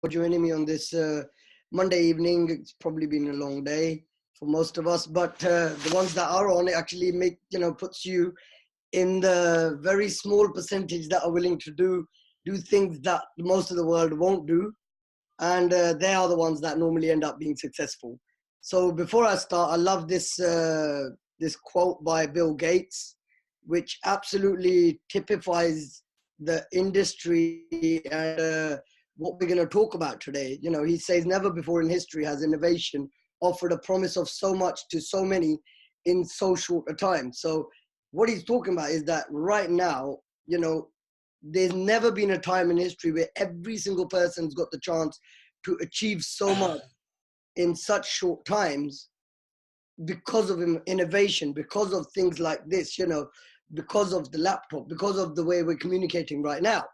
joining me on this Monday evening. It's probably been a long day for most of us, but the ones that are on it actually puts you in the very small percentage that are willing to do things that most of the world won't do, and they are the ones that normally end up being successful. So before I start, I love this this quote by Bill Gates, which absolutely typifies the industry and what we're going to talk about today. He says, never before in history has innovation offered a promise of so much to so many in so short a time. So what he's talking about is that right now, there's never been a time in history where every single person's got the chance to achieve so much in such short times because of innovation, because of things like this, because of the laptop, because of the way we're communicating right now.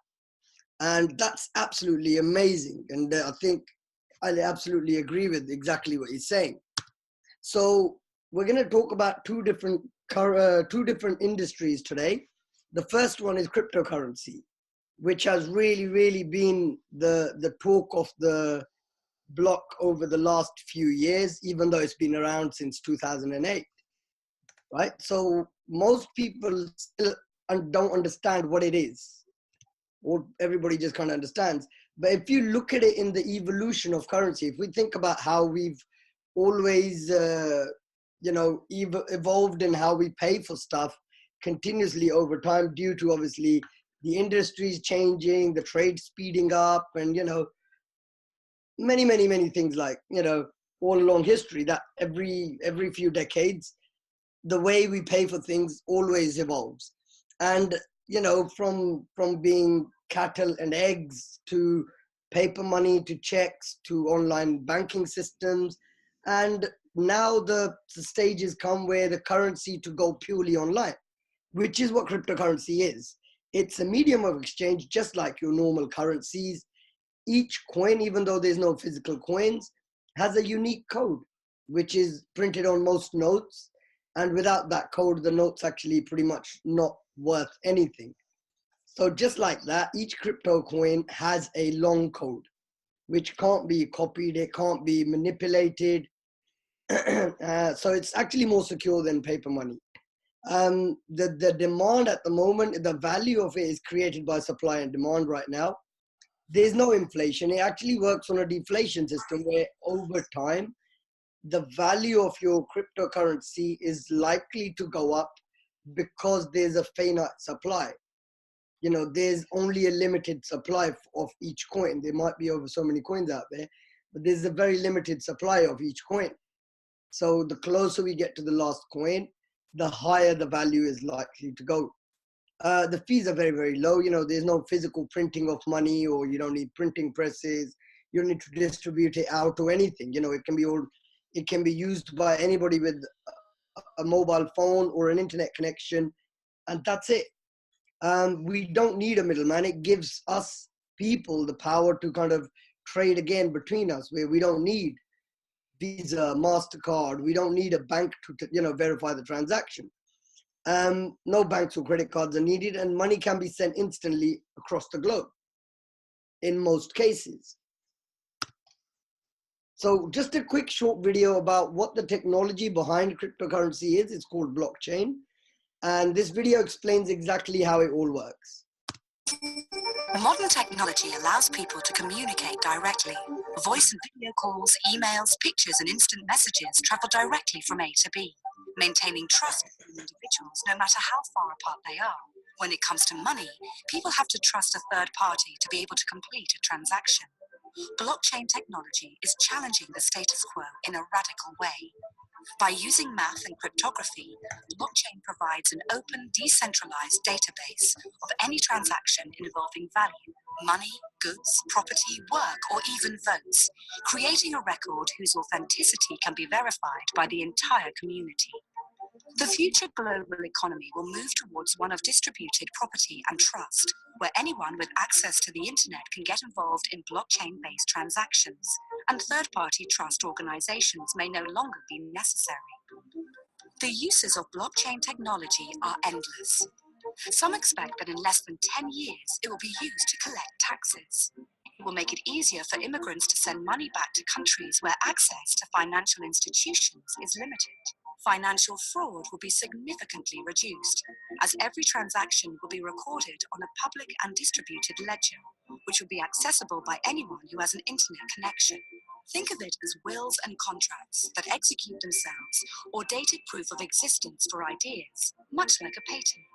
And that's absolutely amazing. And I think I absolutely agree with exactly what he's saying. So we're going to talk about two different industries today. The first one is cryptocurrency, which has really been the talk of the block over the last few years, even though it's been around since 2008, right? So most people still don't understand what it is, or everybody just kind of understands. But if you look at it in the evolution of currency, if we think about how we've always, evolved in how we pay for stuff continuously over time, due to obviously the industries changing, the trade speeding up, and, many things like, all along history, that every few decades, the way we pay for things always evolves. And from being cattle and eggs to paper money to checks to online banking systems, and now the stage has come where the currency to go purely online, which is what cryptocurrency is. It's a medium of exchange just like your normal currencies. Each coin, even though there's no physical coins, has a unique code which is printed on most notes, and without that code the note's actually pretty much not worth anything. So just like that, each crypto coin has a long code which can't be copied, it can't be manipulated. So it's actually more secure than paper money. The demand at the moment, the value of it is created by supply and demand right now. There's no inflation. It actually works on a deflation system where over time, the value of your cryptocurrency is likely to go up because there's a finite supply. There's only a limited supply of each coin. There might be over so many coins out there, but there's a very limited supply of each coin. So the closer we get to the last coin, the higher the value is likely to go. The fees are very low. There's no physical printing of money, or you don't need printing presses. You don't need to distribute it out or anything. It can be used by anybody with a mobile phone or an internet connection, and that's it. We don't need a middleman. It gives us people the power to kind of trade again between us, where we don't need Visa, MasterCard. We don't need a bank to verify the transaction. No banks or credit cards are needed, and money can be sent instantly across the globe in most cases. So just a quick short video about what the technology behind cryptocurrency is. It's called blockchain. And this video explains exactly how it all works. Modern technology allows people to communicate directly. Voice and video calls, emails, pictures, and instant messages travel directly from A to B, maintaining trust between individuals no matter how far apart they are. When it comes to money, people have to trust a third party to be able to complete a transaction. Blockchain technology is challenging the status quo in a radical way. By using math and cryptography, blockchain provides an open, decentralized database of any transaction involving value, money, goods, property, work, or even votes, creating a record whose authenticity can be verified by the entire community. The future global economy will move towards one of distributed property and trust, where anyone with access to the internet can get involved in blockchain-based transactions, and third-party trust organizations may no longer be necessary. The uses of blockchain technology are endless. Some expect that in less than 10 years, it will be used to collect taxes. will make it easier for immigrants to send money back to countries where access to financial institutions is limited. Financial fraud will be significantly reduced, as every transaction will be recorded on a public and distributed ledger, which will be accessible by anyone who has an internet connection. Think of it as wills and contracts that execute themselves, or dated proof of existence for ideas, much like a patent.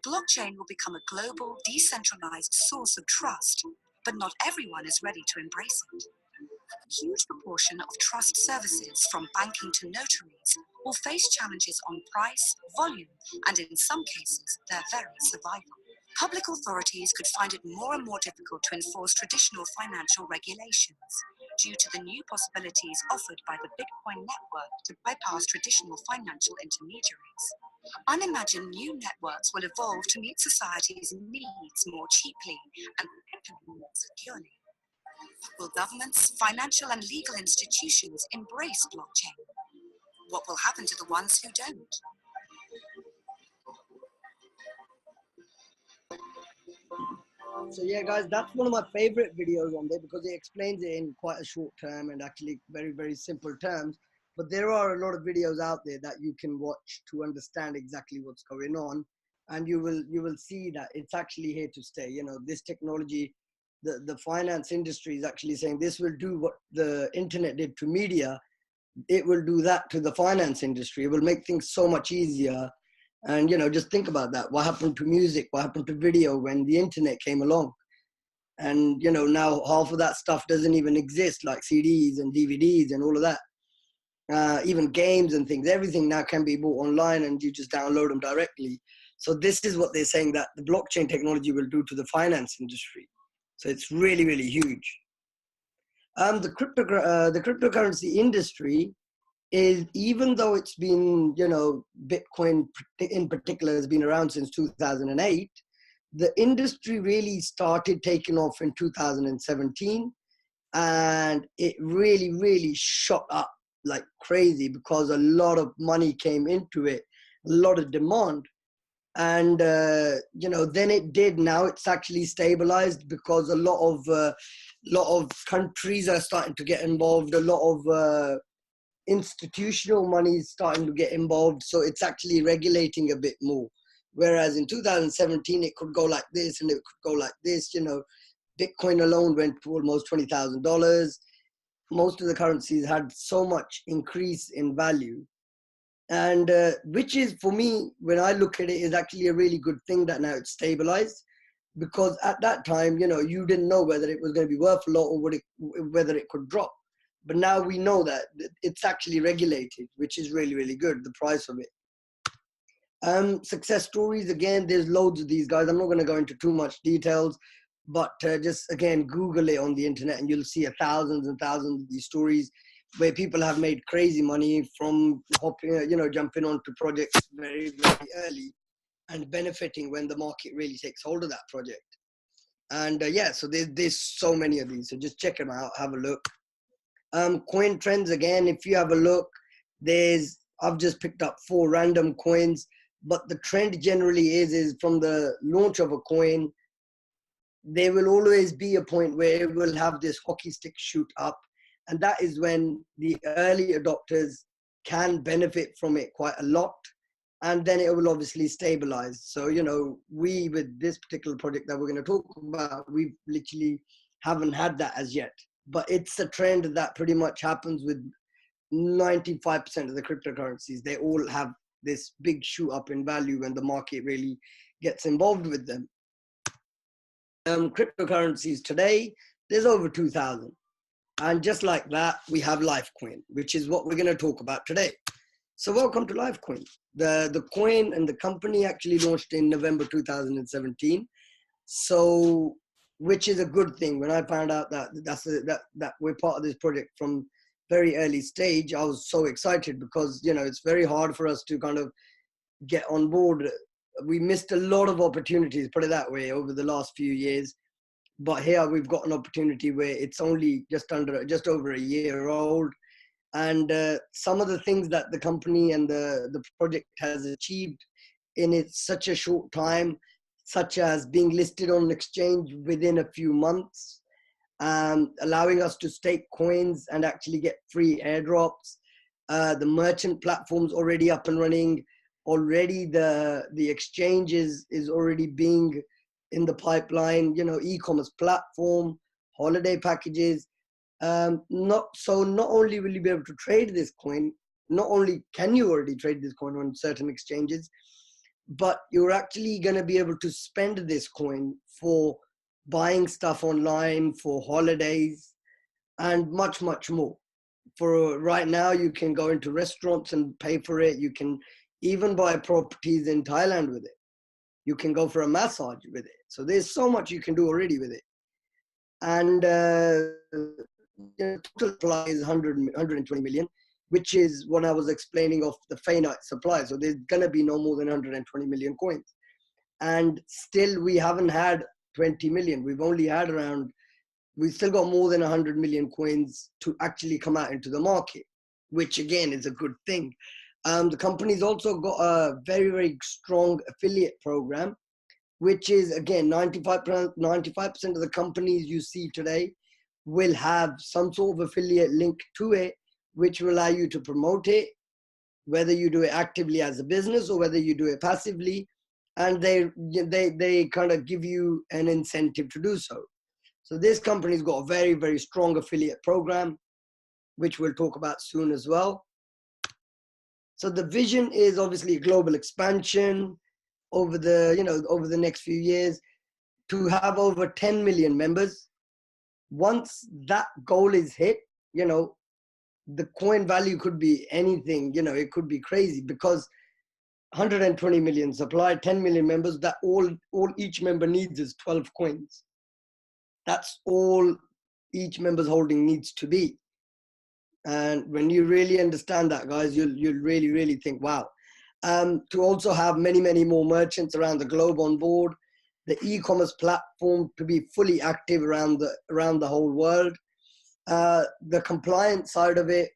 Blockchain will become a global, decentralized source of trust, but not everyone is ready to embrace it. A huge proportion of trust services, from banking to notaries, will face challenges on price, volume, and in some cases, their very survival. Public authorities could find it more and more difficult to enforce traditional financial regulations due to the new possibilities offered by the Bitcoin network to bypass traditional financial intermediaries. Unimagined new networks will evolve to meet society's needs more cheaply and more securely. Will governments, financial and legal institutions embrace blockchain? What will happen to the ones who don't? So yeah, guys, that's one of my favorite videos on there because it explains it in quite a short term and actually very, very simple terms. But there are a lot of videos out there that you can watch to understand exactly what's going on, and you will see that it's actually here to stay. You know, this technology, the finance industry is actually saying this will do what the internet did to media. It will do that to the finance industry. It will make things so much easier. And, you know, just think about that. What happened to music? What happened to video when the internet came along? And, you know, now half of that stuff doesn't even exist, like CDs and DVDs and all of that. Even games and things, everything now can be bought online and you just download them directly. So this is what they're saying that the blockchain technology will do to the finance industry. So it's really, really huge. The cryptocurrency industry is, even though it's been, you know, Bitcoin in particular has been around since 2008, the industry really started taking off in 2017, and it really, really shot up like crazy because a lot of money came into it, a lot of demand. And, you know, then it did. Now it's actually stabilized because a lot of countries are starting to get involved, a lot of institutional money is starting to get involved, so it's actually regulating a bit more. Whereas in 2017, it could go like this and it could go like this. You know, Bitcoin alone went to almost $20,000. Most of the currencies had so much increase in value. And which is, for me, when I look at it, is actually a really good thing that now it's stabilized. Because at that time, you know, you didn't know whether it was going to be worth a lot or whether it could drop. But now we know that it's actually regulated, which is really, really good, the price of it. Success stories, again, there's loads of these guys. I'm not going to go into too much details, but just, again, Google it on the internet and you'll see thousands and thousands of these stories where people have made crazy money from hopping, you know, jumping onto projects very, very early and benefiting when the market really takes hold of that project. And yeah, so there's so many of these. So just check them out, have a look. Coin trends, again, if you have a look, I've just picked up 4 random coins, but the trend generally is from the launch of a coin, there will always be a point where it will have this hockey stick shoot up. And that is when the early adopters can benefit from it quite a lot. And then it will obviously stabilize. So, you know, with this particular project that we're going to talk about, we literally haven't had that as yet. But it's a trend that pretty much happens with 95% of the cryptocurrencies. They all have this big shoot up in value when the market really gets involved with them. Cryptocurrencies today, there's over 2,000. And just like that, we have Lyfcoin, which is what we're going to talk about today. So welcome to Lyfcoin. The coin and the company actually launched in November 2017. So, which is a good thing. When I found out that that we're part of this project from very early stage, I was so excited because, you know, it's very hard for us to kind of get on board. We missed a lot of opportunities, put it that way, over the last few years. But here we've got an opportunity where it's only just over a year old. And some of the things that the company and the project has achieved in such a short time, such as being listed on an exchange within a few months, allowing us to stake coins and actually get free airdrops. The merchant platform's already up and running. Already the exchange is already being in the pipeline, you know, e-commerce platform, holiday packages. Not only will you be able to trade this coin, not only can you already trade this coin on certain exchanges, but you're actually going to be able to spend this coin for buying stuff online, for holidays, and much, much more. For right now, you can go into restaurants and pay for it. You can even buy properties in Thailand with it. You can go for a massage with it. So there's so much you can do already with it. And total supply is 120 million, which is what I was explaining of the finite supply. So there's going to be no more than 120 million coins. And still we haven't had 20 million. We've only had we've still got more than 100 million coins to actually come out into the market, which again is a good thing. The company's also got a very, very strong affiliate program, which is again 95% of the companies you see today will have some sort of affiliate link to it, which will allow you to promote it, whether you do it actively as a business or whether you do it passively, and they kind of give you an incentive to do so. So this company's got a very, very strong affiliate program, which we'll talk about soon as well. So the vision is obviously global expansion over the next few years, to have over 10 million members. Once that goal is hit, the coin value could be anything, it could be crazy, because 120 million supply, 10 million members, that all each member needs is 12 coins. That's all each member's holding needs to be. And when you really understand that, guys, you'll really, really think, wow. To also have many, many more merchants around the globe on board, the e-commerce platform to be fully active around the whole world, the compliance side of it,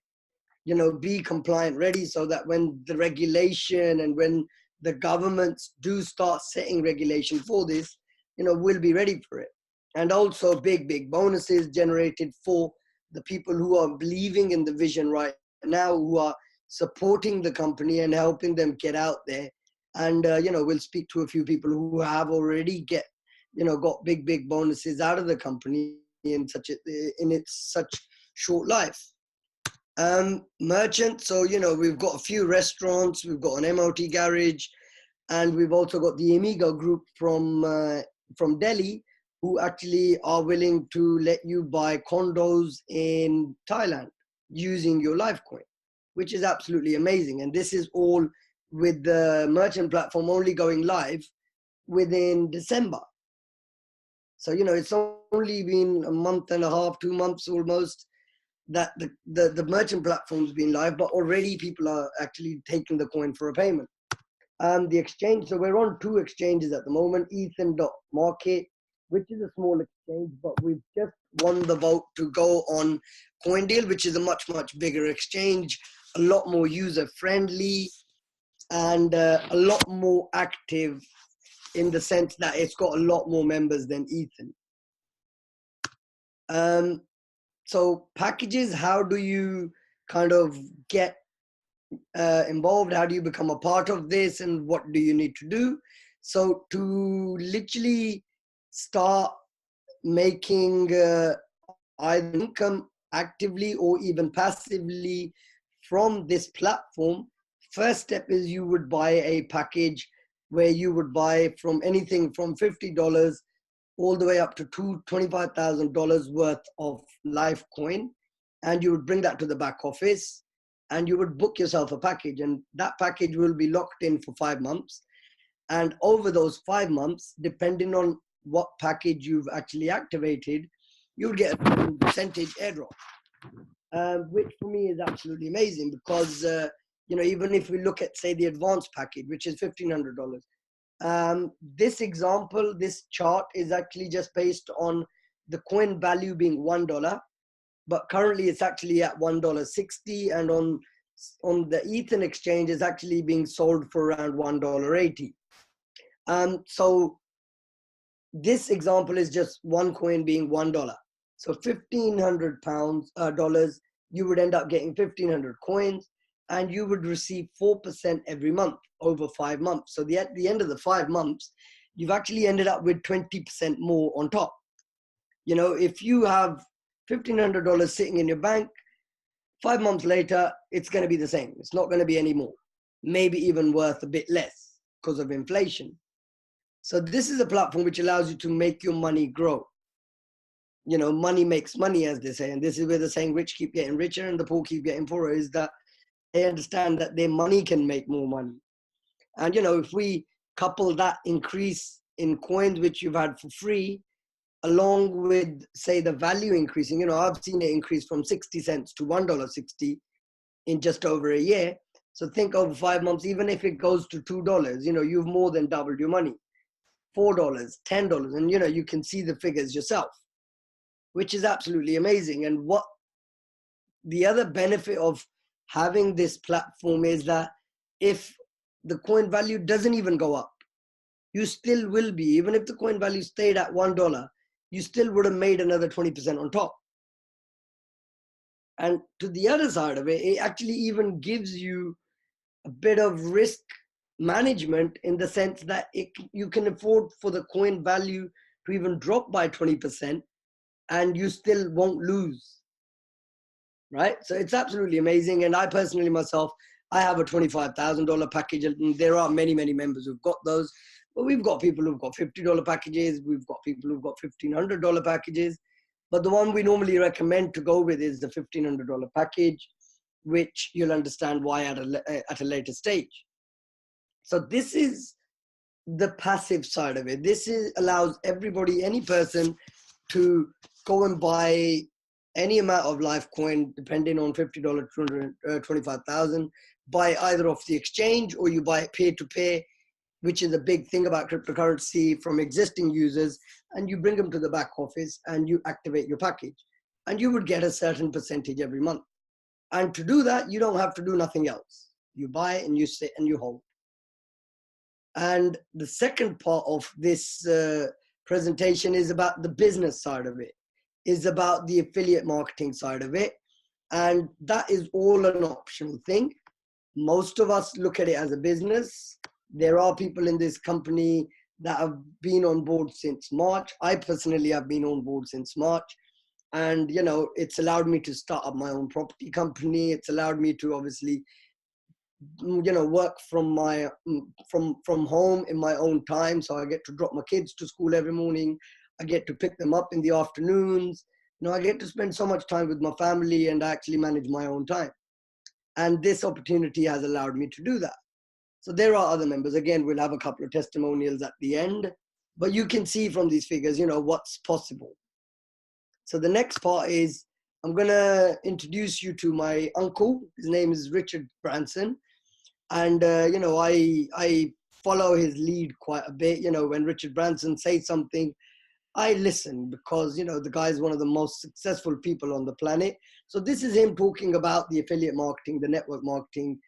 be compliant ready, so that when the regulation and when the governments do start setting regulation for this, we'll be ready for it. And also big bonuses generated for the people who are believing in the vision right now, who are supporting the company and helping them get out there. And we'll speak to a few people who have already got big bonuses out of the company in its such short life. Merchants, so we've got a few restaurants, we've got an MOT garage, and we've also got the Amigo group from Delhi, who actually are willing to let you buy condos in Thailand using your Lyfcoin, which is absolutely amazing. And this is all with the merchant platform only going live within December. So, it's only been a month and a half, 2 months almost, that the merchant platform's been live, but already people are actually taking the coin for a payment. The exchange, so we're on 2 exchanges at the moment, Ethan.market, which is a small exchange, but we've just won the vote to go on CoinDeal, which is a much, much bigger exchange, a lot more user-friendly, and a lot more active in the sense that it's got a lot more members than Ethan. So packages, how do you kind of get involved? How do you become a part of this, and what do you need to do? So to literally start making either income actively or even passively from this platform, first step is you would buy a package where you would buy from anything from $50 all the way up to $25,000 worth of Lyfcoin, and you would bring that to the back office and you would book yourself a package, and that package will be locked in for 5 months. And over those 5 months, depending on what package you've actually activated, you'll get a percentage airdrop, which for me is absolutely amazing, because even if we look at, say, the advanced package, which is $1,500, this chart is actually just based on the coin value being $1, but currently it's actually at $1.60, and on the Ethan exchange is actually being sold for around $1.80. So this example is just one coin being $1. So $1,500, you would end up getting 1,500 coins, and you would receive 4% every month over 5 months. So at the end of the 5 months, you've actually ended up with 20% more on top. You know, if you have $1,500 sitting in your bank, 5 months later, it's going to be the same. It's not going to be any more, maybe even worth a bit less because of inflation. So this is a platform which allows you to make your money grow. You know, money makes money, as they say. And this is where the saying, rich keep getting richer and the poor keep getting poorer, is that they understand that their money can make more money. And, you know, if we couple that increase in coins, which you've had for free, along with, say, the value increasing, you know, I've seen it increase from 60 cents to $1.60 in just over a year. So think over 5 months, even if it goes to $2, you know, you've more than doubled your money. $4, $10, and, you know, you can see the figures yourself, which is absolutely amazing. And what the other benefit of having this platform is that if the coin value doesn't even go up, you still will be, even if the coin value stayed at $1, you still would have made another 20% on top. And to the other side of it, it actually even gives you a bit of risk management, in the sense that you can afford for the coin value to even drop by 20% and you still won't lose, right? So it's absolutely amazing. And I personally myself, I have a $25,000 package, and there are many, many members who've got those. But we've got people who've got $50 packages. We've got people who've got $1,500 packages. But the one we normally recommend to go with is the $1,500 package, which you'll understand why at a later stage. So this is the passive side of it. This allows everybody, any person, to go and buy any amount of Lyfcoin, depending on $50, 225,000, buy either off the exchange, or you buy it peer-to-peer, which is a big thing about cryptocurrency, from existing users, and you bring them to the back office and you activate your package, and you would get a certain percentage every month. And to do that, you don't have to do nothing else. You buy and you sit and you hold. And the second part of this presentation is about the business side of it, is about the affiliate marketing side of it. And that is all an optional thing. Most of us look at it as a business. There are people in this company that have been on board since March. I personally have been on board since March. And, you know, it's allowed me to start up my own property company. It's allowed me to obviously, you know, work from my from home in my own time. So I get to drop my kids to school every morning. I get to pick them up in the afternoons. You know, I get to spend so much time with my family, and I actually manage my own time. And this opportunity has allowed me to do that. So there are other members. Again, we'll have a couple of testimonials at the end, but you can see from these figures, you know, what's possible. So the next part is, I'm going to introduce you to my uncle. His name is Richard Branson. And, you know, I follow his lead quite a bit. You know, when Richard Branson says something, I listen, because, you know, the guy is one of the most successful people on the planet. So this is him talking about the affiliate marketing, the network marketing,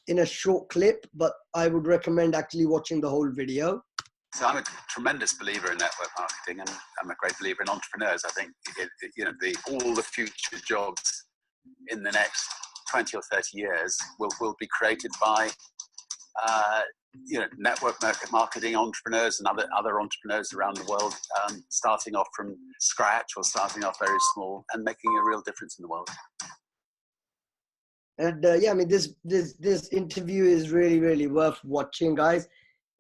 in a short clip, but I would recommend actually watching the whole video. So I'm a tremendous believer in network marketing, and I'm a great believer in entrepreneurs. I think you know, all the future jobs in the next 20 or 30 years will be created by you know, network marketing entrepreneurs and other entrepreneurs around the world, starting off from scratch or starting off very small and making a real difference in the world. And yeah, I mean, this interview is really, really worth watching, guys.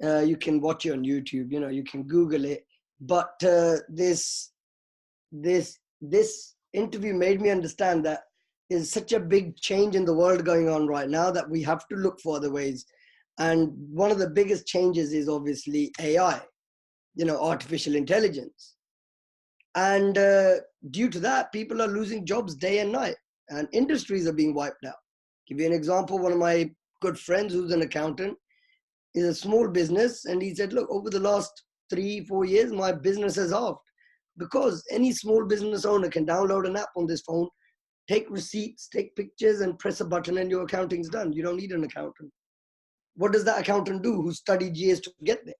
You can watch it on YouTube, you know, you can Google it. But this interview made me understand that there's such a big change in the world going on right now that we have to look for other ways. And one of the biggest changes is obviously AI, you know, artificial intelligence. And due to that, people are losing jobs day and night, and industries are being wiped out. Give you an example. One of my good friends, who's an accountant, is a small business, and he said, look, over the last 3-4 years, my business has halved, because any small business owner can download an app on this phone, take receipts, take pictures, and press a button, and your accounting's done. You don't need an accountant. What does that accountant do, who studied years to get there,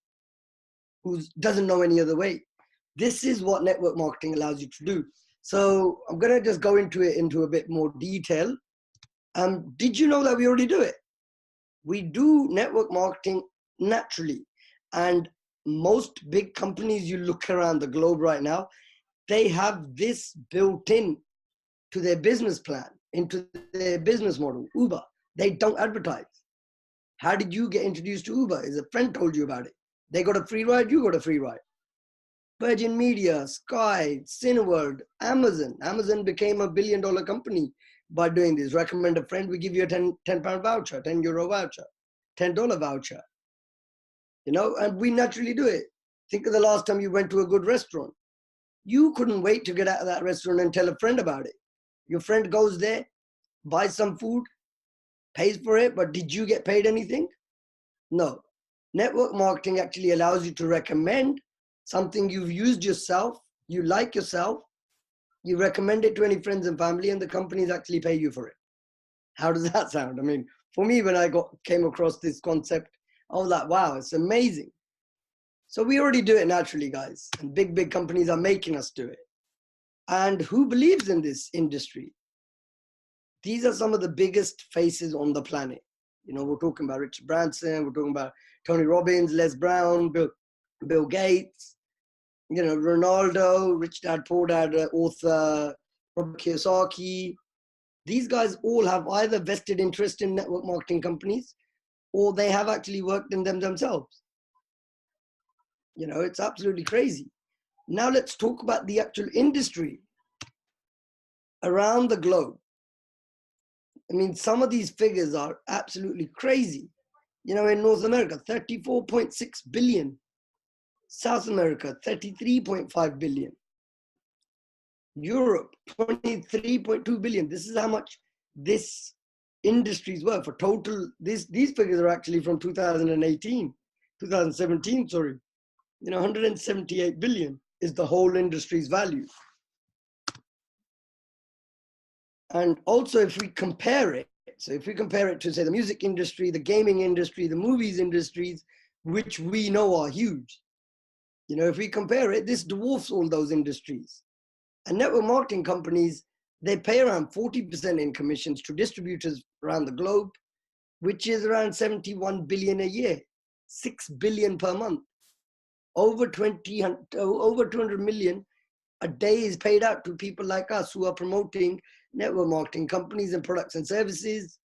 who doesn't know any other way? This is what network marketing allows you to do. So I'm going to just go into it into a bit more detail. Did you know that we already do it? We do network marketing naturally. And most big companies you look around the globe right now, they have this built in to their business plan, into their business model. Uber, they don't advertise. How did you get introduced to Uber? Is a friend told you about it? They got a free ride, you got a free ride. Virgin Media, Sky, Cineworld, Amazon. Amazon became a $1 billion company by doing this. Recommend a friend, we give you a £10 voucher, €10 voucher, $10 voucher. You know, and we naturally do it. Think of the last time you went to a good restaurant. You couldn't wait to get out of that restaurant and tell a friend about it. Your friend goes there, buys some food, pays for it, but did you get paid anything? No. Network marketing actually allows you to recommend something you've used yourself, you like yourself, you recommend it to any friends and family, and the companies actually pay you for it. How does that sound? I mean, for me, when I came across this concept, I was like, wow, it's amazing. So we already do it naturally, guys, and big companies are making us do it. And who believes in this industry? These are some of the biggest faces on the planet. You know, we're talking about Richard Branson, we're talking about Tony Robbins, Les Brown, Bill Gates, you know, Ronaldo, Rich Dad Poor Dad author, Robert Kiyosaki. These guys all have either vested interest in network marketing companies or they have actually worked in them themselves. You know, it's absolutely crazy. Now let's talk about the actual industry around the globe. I mean, some of these figures are absolutely crazy. You know, in North America, 34.6 billion. South America, 33.5 billion. Europe, 23.2 billion. This is how much this industry is worth for total. These figures are actually from 2017, sorry. You know, 178 billion is the whole industry's value. And also if we compare it, so if we compare it to say the music industry, the gaming industry, the movies industries, which we know are huge, you know, if we compare it, this dwarfs all those industries. And network marketing companies, they pay around 40% in commissions to distributors around the globe, which is around 71 billion a year, 6 billion per month. Over 200 million a day is paid out to people like us who are promoting network marketing companies and products and services.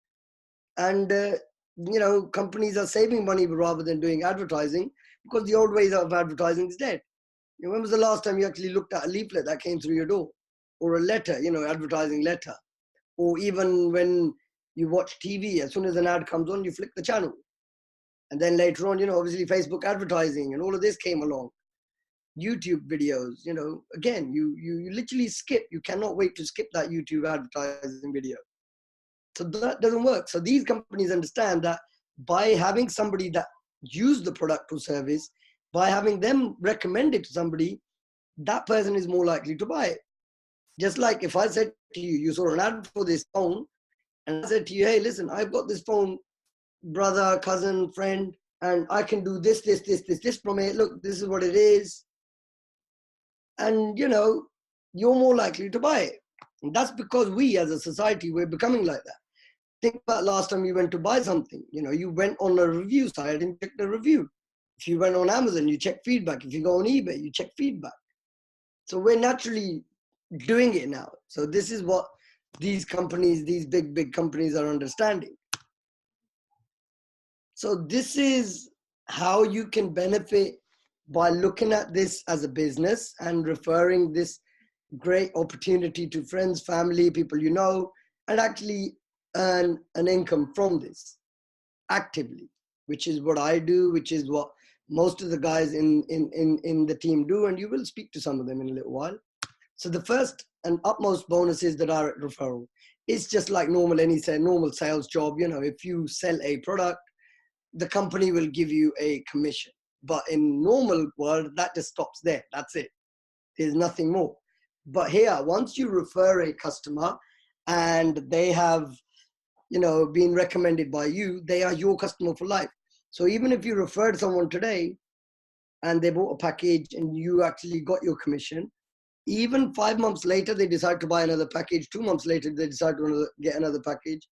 And, you know, companies are saving money rather than doing advertising because the old ways of advertising is dead. You know, when was the last time you actually looked at a leaflet that came through your door or a letter, you know, advertising letter? Or even when you watch TV, as soon as an ad comes on, you flick the channel. And then later on, you know, obviously Facebook advertising and all of this came along. YouTube videos, you know, again, you literally skip. You cannot wait to skip that YouTube advertising video. So that doesn't work. So these companies understand that by having somebody that used the product or service, by having them recommend it to somebody, that person is more likely to buy it. Just like if I said to you, you saw an ad for this phone, and I said to you, hey, listen, I've got this phone, brother, cousin, friend, and I can do this from it. Look, this is what it is. And, you know, you're more likely to buy it. And that's because we as a society, we're becoming like that. Think about last time you went to buy something. You know, you went on a review site and checked the review. If you went on Amazon, you check feedback. If you go on eBay, you check feedback. So we're naturally doing it now. So this is what these companies, these big companies are understanding. So this is how you can benefit by looking at this as a business and referring this great opportunity to friends, family, people you know, and actually earn an income from this actively, which is what I do, which is what most of the guys in the team do, and you will speak to some of them in a little while. So the first and utmost bonus is the direct referral. It's just like normal sales job. You know, if you sell a product, the company will give you a commission. But in normal world, that just stops there. That's it. There's nothing more. But here, once you refer a customer and they have, you know, been recommended by you, they are your customer for life. So even if you referred someone today and they bought a package and you actually got your commission, even 5 months later, they decide to buy another package. 2 months later, they decide to get another package.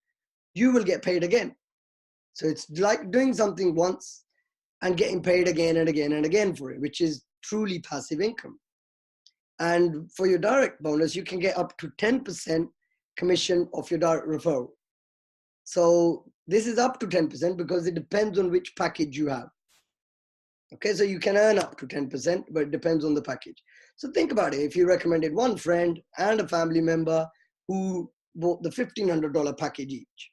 You will get paid again. So it's like doing something once and getting paid again and again and again for it, which is truly passive income. And for your direct bonus, you can get up to 10% commission of your direct referral. So this is up to 10% because it depends on which package you have. Okay, so you can earn up to 10%, but it depends on the package. So think about it. If you recommended one friend and a family member who bought the $1,500 package each,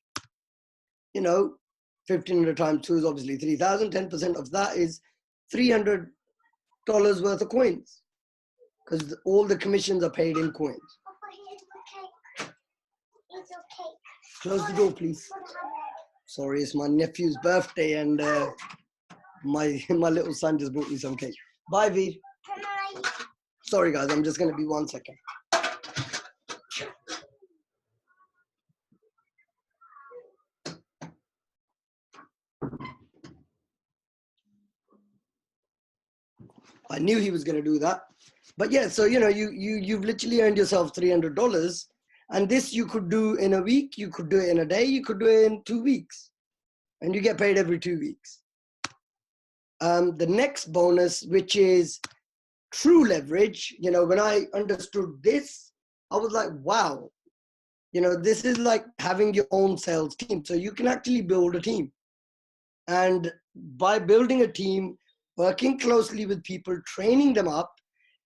you know, 1,500 times 2 is obviously 3,000. 10% of that is $300 worth of coins, because all the commissions are paid in coins. Close the door, please. Sorry, it's my nephew's birthday, and my little son just brought me some cake. Bye, Veer. Sorry, guys, I'm just going to be 1 second. I knew he was going to do that. But yeah, so, you know, you've literally earned yourself $300. And this you could do in a week, you could do it in a day, you could do it in 2 weeks. And you get paid every 2 weeks. The next bonus, which is true leverage, you know, when I understood this, I was like, wow, you know, this is like having your own sales team. So you can actually build a team. And by building a team, working closely with people, training them up,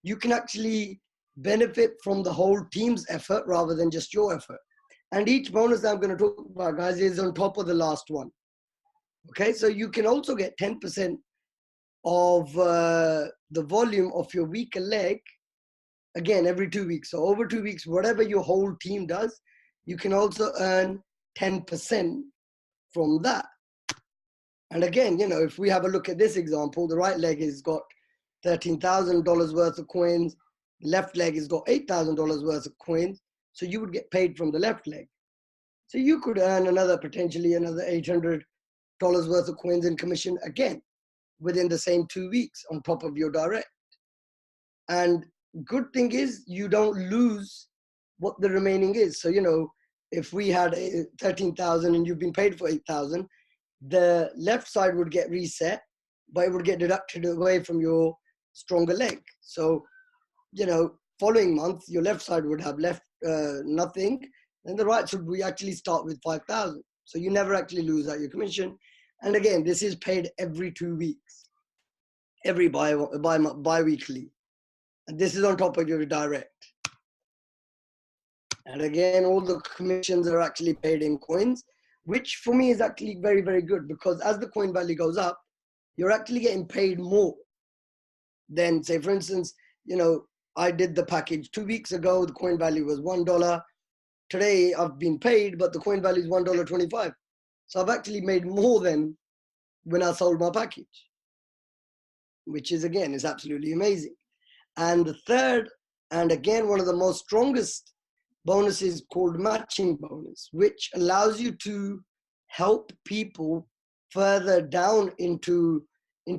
you can actually benefit from the whole team's effort rather than just your effort. And each bonus that I'm going to talk about, guys, is on top of the last one. Okay, so you can also get 10% of the volume of your weaker leg, again, every 2 weeks. So over 2 weeks, whatever your whole team does, you can also earn 10% from that. And again, you know, if we have a look at this example, the right leg has got $13,000 worth of coins. The left leg has got $8,000 worth of coins. So you would get paid from the left leg. So you could earn potentially another $800 worth of coins in commission again within the same 2 weeks on top of your direct. And good thing is you don't lose what the remaining is. So, you know, if we had 13,000 and you've been paid for 8,000, the left side would get reset, but it would get deducted away from your stronger leg. So, you know, following month, your left side would have left nothing, and the right side we actually start with 5,000. So you never actually lose out your commission. And again, this is paid every 2 weeks, every bi-weekly. And this is on top of your direct. And again, all the commissions are actually paid in coins, which for me is actually very, very good, because as the coin value goes up, you're actually getting paid more than, say, for instance, you know, I did the package 2 weeks ago, the coin value was $1. Today I've been paid, but the coin value is $1.25. So I've actually made more than when I sold my package, which is, again, is absolutely amazing. And the third, and again, one of the most strongest bonuses called matching bonus, which allows you to help people further down into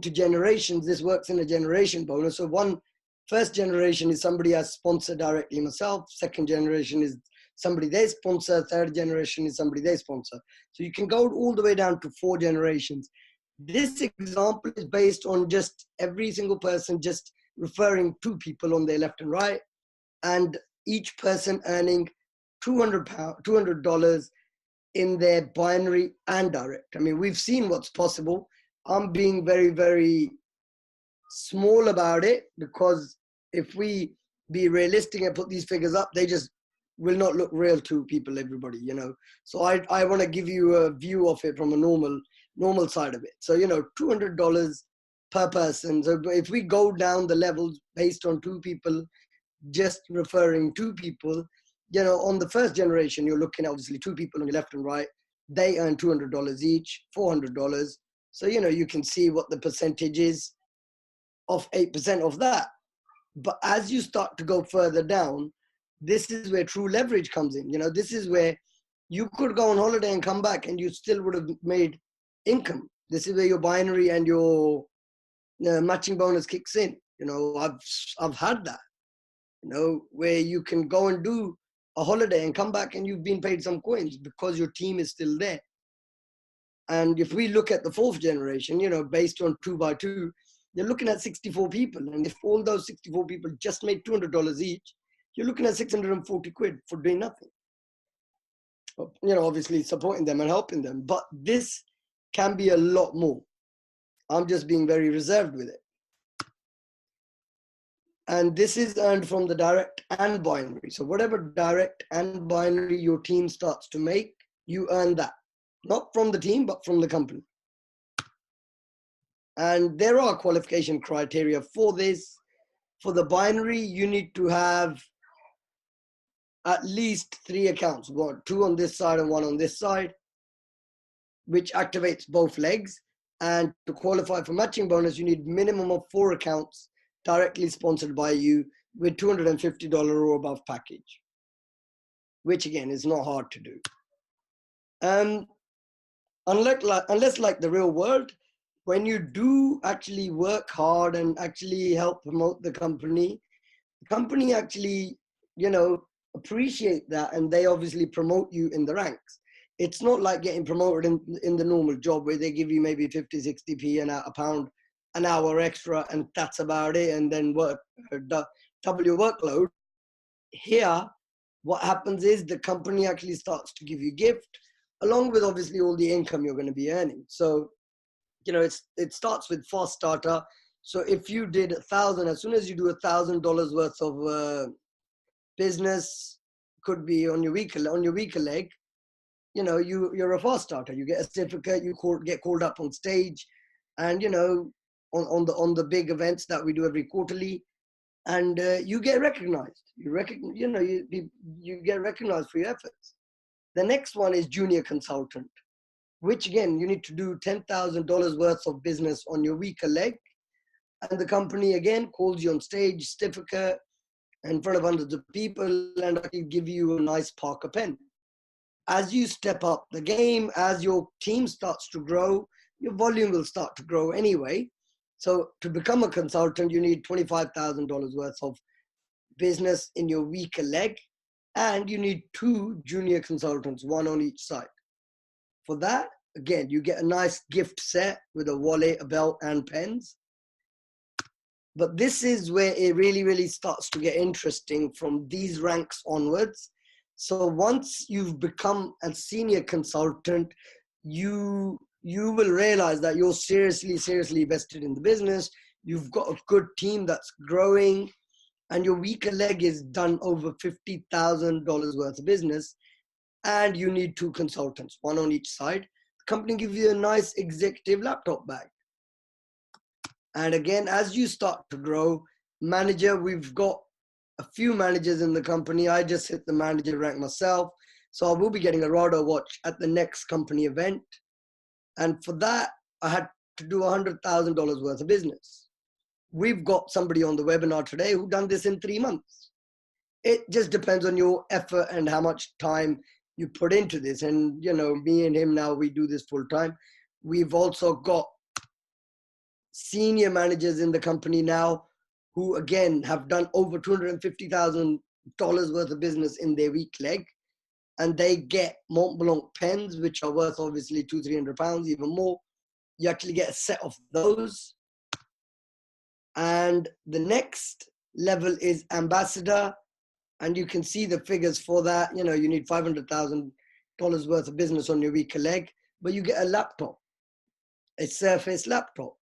generations. This works in a generation bonus. So first generation is somebody I sponsor directly myself. Second generation is somebody they sponsor. Third generation is somebody they sponsor. So you can go all the way down to 4 generations. This example is based on just every single person just referring 2 people on their left and right, and each person earning $200 in their binary and direct. I mean, we've seen what's possible. I'm being very, very small about it, because if we be realistic and put these figures up, they just will not look real to people, everybody, you know. So I want to give you a view of it from a normal side of it. So, you know, $200 per person. So if we go down the levels based on 2 people, just referring 2 people, you know, on the first generation, you're looking at obviously 2 people on your left and right. They earn $200 each, $400. So, you know, you can see what the percentage is of 8% of that. But as you start to go further down, this is where true leverage comes in. You know, this is where you could go on holiday and come back and you still would have made income. This is where your binary and your matching bonus kicks in. You know, I've had that. where you can go and do a holiday and come back and you've been paid some coins because your team is still there. And if we look at the fourth generation, based on 2x2, you're looking at 64 people. And if all those 64 people just made $200 each, you're looking at 640 quid for doing nothing. Obviously supporting them and helping them. But this can be a lot more. I'm just being very reserved with it. And this is earned from the direct and binary. So whatever direct and binary your team starts to make, you earn that. Not from the team, but from the company. And there are qualification criteria for this. For the binary, you need to have at least 3 accounts, 2 on this side and 1 on this side, which activates both legs. And to qualify for matching bonus, you need minimum of 4 accounts directly sponsored by you with $250 or above package, which again is not hard to do. Unless like the real world, when you do actually work hard and actually help promote the company actually, appreciate that, and they obviously promote you in the ranks. It's not like getting promoted in the normal job where they give you maybe 50, 60p and a pound an hour extra, and that's about it, and then double your workload. Here, what happens is the company actually starts to give you gift, along with obviously all the income you're going to be earning. So, it starts with fast starter. So if you did 1,000, as soon as you do $1,000 worth of business, could be on your weaker leg, you're a fast starter. You get a certificate, get called up on stage, and on the big events that we do every quarterly, and you get recognized. You get recognized for your efforts. The next one is junior consultant, which again, you need to do $10,000 worth of business on your weaker leg. And the company again calls you on stage, certificate, in front of hundreds of people, and actually give you a nice Parker pen. As you step up the game, as your team starts to grow, your volume will start to grow anyway. So to become a consultant, you need $25,000 worth of business in your weaker leg, and you need 2 junior consultants, 1 on each side. For that, again, you get a nice gift set with a wallet, a belt, and pens. But this is where it really, really starts to get interesting from these ranks onwards. So once you've become a senior consultant, you will realize that you're seriously vested in the business. You've got a good team that's growing, and your weaker leg is done over $50,000 worth of business, and you need 2 consultants, 1 on each side. The company gives you a nice executive laptop bag. And again, as you start to grow, manager, we've got a few managers in the company. I just hit the manager rank myself. So I will be getting a Rado watch at the next company event. And for that, I had to do $100,000 worth of business. We've got somebody on the webinar today who done this in 3 months. It just depends on your effort and how much time you put into this. And, me and him now, we do this full time. We've also got senior managers in the company now who, again, have done over $250,000 worth of business in their weak leg. And they get Mont Blanc pens, which are worth obviously £200-300, even more. You actually get a set of those. And the next level is ambassador. And you can see the figures for that. You need $500,000 worth of business on your weaker leg, but you get a laptop, a Surface laptop.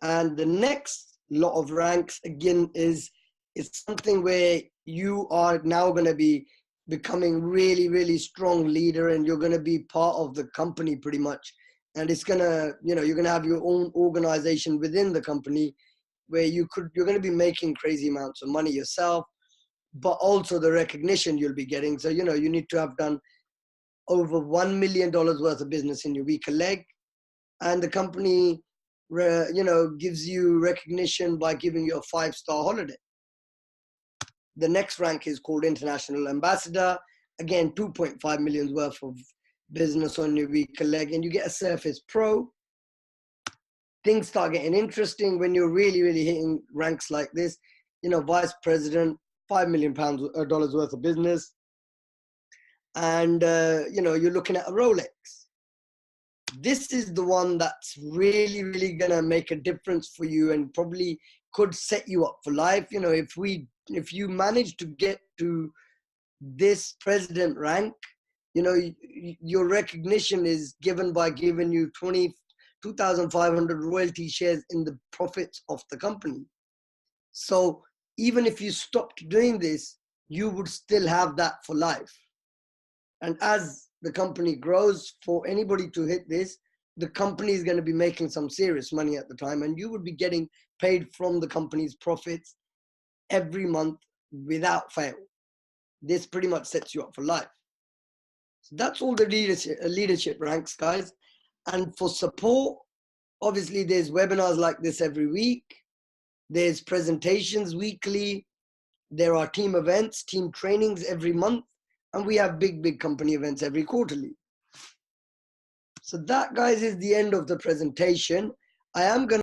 And the next lot of ranks, again, is something where you are now going to be becoming really, really strong leader, and you're going to be part of the company pretty much. And it's going to, you're going to have your own organization within the company where you're going to be making crazy amounts of money yourself, but also the recognition you'll be getting. So, you need to have done over $1 million worth of business in your weaker leg. And the company, gives you recognition by giving you a 5-star holiday. The next rank is called International Ambassador. Again, 2.5 million worth of business on your weaker leg, and you get a Surface Pro. Things start getting interesting when you're really, really hitting ranks like this. vice president, $5 million dollars worth of business, and you're looking at a Rolex. This is the one that's really, really gonna make a difference for you and probably could set you up for life. If you manage to get to this president rank, your recognition is given by giving you 2,500 royalty shares in the profits of the company. So even if you stopped doing this, you would still have that for life. And as the company grows, for anybody to hit this, the company is going to be making some serious money at the time, and you would be getting paid from the company's profits every month without fail. This pretty much sets you up for life. So that's all the leadership ranks, guys. And for support, obviously there's webinars like this every week. There's presentations weekly. There are team events, team trainings every month. And we have big company events every quarterly. So that, guys, is the end of the presentation. I am going to